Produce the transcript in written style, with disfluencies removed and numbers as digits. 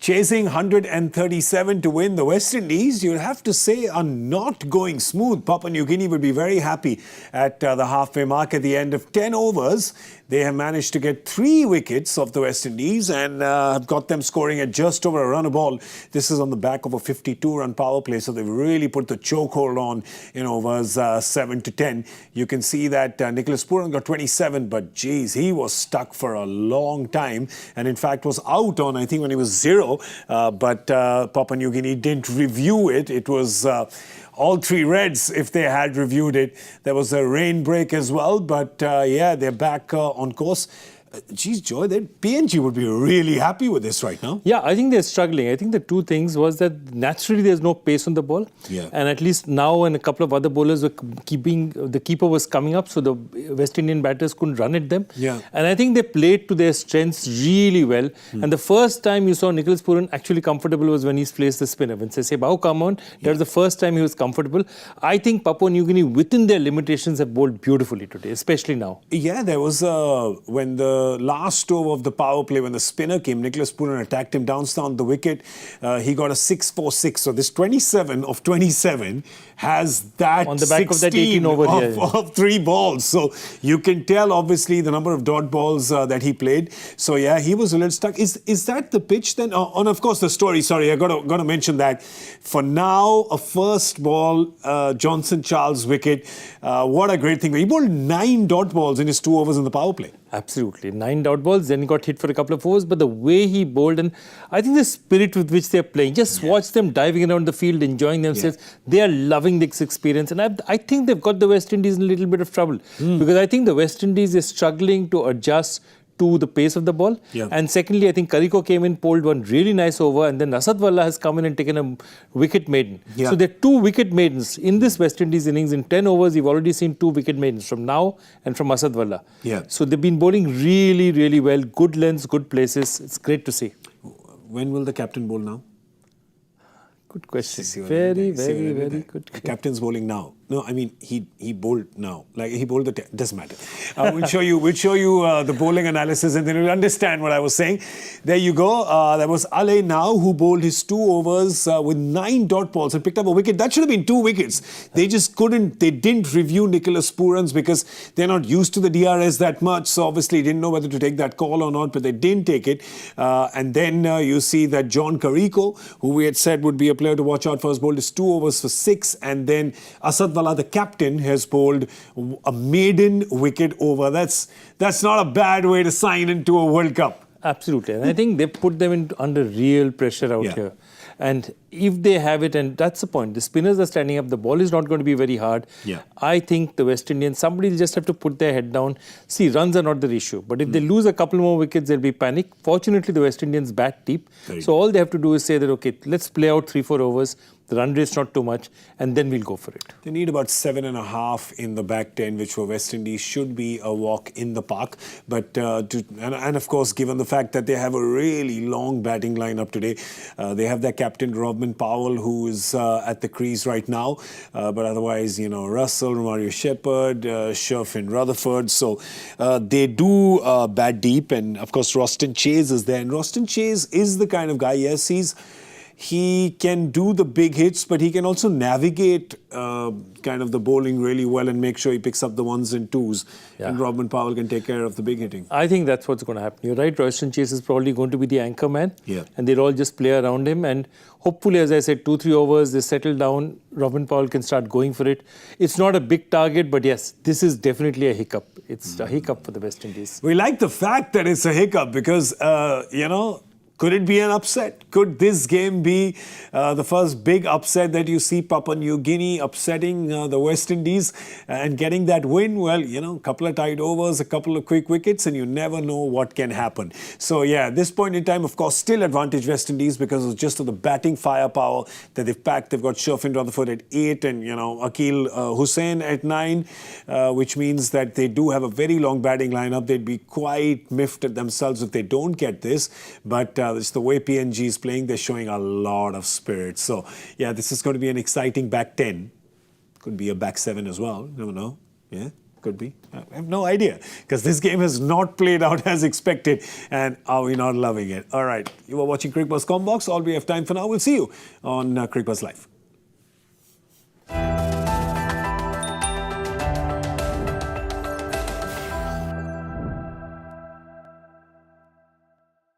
Chasing 137 to win. The West Indies, you'll have to say, are not going smooth. Papua New Guinea will be very happy at the halfway mark. At the end of 10 overs, they have managed to get 3 wickets of the West Indies and have got them scoring at just over a run a ball. This is on the back of a 52-run power play, so they've really put the chokehold on in overs 7 to 10. You can see that Nicholas Pooran got 27, but geez, he was stuck for a long time and in fact was out on, I think, when he was 0. But Papua New Guinea didn't review it. It was all 3 reds if they had reviewed it. There was a rain break as well, but yeah, they're back on course. Geez, Joy, PNG would be really happy with this right now. Yeah, I think they're struggling. I think the 2 things was that naturally there's no pace on the ball. Yeah. And at least now and a couple of other bowlers were the keeper was coming up, so the West Indian batters couldn't run at them. Yeah. And I think they played to their strengths really well. And the first time you saw Nicholas Pooran actually comfortable was when he's placed the spinner. When they say, "Bao, come on," that was the first time he was comfortable. I think Papua New Guinea, within their limitations, have bowled beautifully today, especially now. Yeah, there was when the last over of the power play, when the spinner came, Nicholas Pooran attacked him down the wicket. He got a 6-4-6. So this 27 of 27 has that on the back of that 18 over of 3 balls. So you can tell, obviously, the number of dot balls that he played. So yeah, he was a little stuck. Is that the pitch then? And of course, the story. Sorry, I got to mention that. For now, a first ball, Johnson Charles wicket. What a great thing! He bowled 9 dot balls in his 2 overs in the power play. Absolutely. 9 dot balls, then he got hit for a couple of overs, but the way he bowled, and I think the spirit with which they're playing, just watch them diving around the field, enjoying themselves. They are loving this experience, and I think they've got the West Indies in a little bit of trouble because I think the West Indies is struggling to adjust to the pace of the ball. Yeah. And secondly, I think Kariko came in, bowled one really nice over, and then Asadwalla has come in and taken a wicket maiden. Yeah. So there are 2 wicket maidens in this West Indies innings. In 10 overs, you've already seen 2 wicket maidens from now and from Asadwalla. Yeah. So they've been bowling really, really well. Good lengths, good places. It's great to see. When will the captain bowl now? Good question. Very good question. The captain's bowling now. No, I mean he bowled now. Like he bowled doesn't matter. We'll show you the bowling analysis, and then you'll understand what I was saying. There you go. That was Ale now, who bowled his 2 overs with 9 dot balls and picked up a wicket. That should have been 2 wickets. They just couldn't. They didn't review Nicholas Pooran's because they're not used to the DRS that much. So obviously didn't know whether to take that call or not. But they didn't take it. And then you see that John Kariko, who we had said would be a player to watch out for, has bowled his 2 overs for 6, and then Asadwalla, the captain, has bowled a maiden wicket over. That's not a bad way to sign into a World Cup. Absolutely. And I think they put them under real pressure out here. And if they have it, and that's the point, the spinners are standing up, the ball is not going to be very hard. Yeah. I think the West Indians, somebody will just have to put their head down. See, runs are not the issue. But if they lose a couple more wickets, there'll be panic. Fortunately, the West Indians bat deep. So all they have to do is say that, okay, let's play out 3-4 overs. The run rate's not too much, and then we'll go for it. They need about 7.5 in the back 10, which for West Indies should be a walk in the park. But and of course, given the fact that they have a really long batting lineup today, they have their captain Robin Powell, who is at the crease right now. But otherwise, Russell, Romario Shepherd, Sherfin Rutherford. So they do bat deep, and of course, Roston Chase is there. And Roston Chase is the kind of guy. Yes, he can do the big hits, but he can also navigate kind of the bowling really well and make sure he picks up the 1s and 2s. Yeah. And Robin Powell can take care of the big hitting. I think that's what's going to happen. You're right, Royston Chase is probably going to be the anchor man. Yeah. And they'll all just play around him. And hopefully, as I said, 2-3 overs, they settle down. Robin Powell can start going for it. It's not a big target, but yes, this is definitely a hiccup. It's a hiccup for the West Indies. We like the fact that it's a hiccup because, could it be an upset? Could this game be the first big upset that you see Papua New Guinea upsetting the West Indies and getting that win? Well, a couple of tight overs, a couple of quick wickets, and you never know what can happen. So, yeah, at this point in time, of course, still advantage West Indies because of just the batting firepower that they've packed. They've got Sherfin Rutherford at 8 and, Akil Hussain at 9, which means that they do have a very long batting lineup. They'd be quite miffed at themselves if they don't get this. But it's the way PNG is playing. They're showing a lot of spirit. So, yeah, this is going to be an exciting back 10. Could be a back 7 as well. Never know. Yeah. Could be. I have no idea because this game has not played out as expected. And are we not loving it? All right. You are watching Cricbuzz Comm Box. All we have time for now. We'll see you on Cricbuzz Live.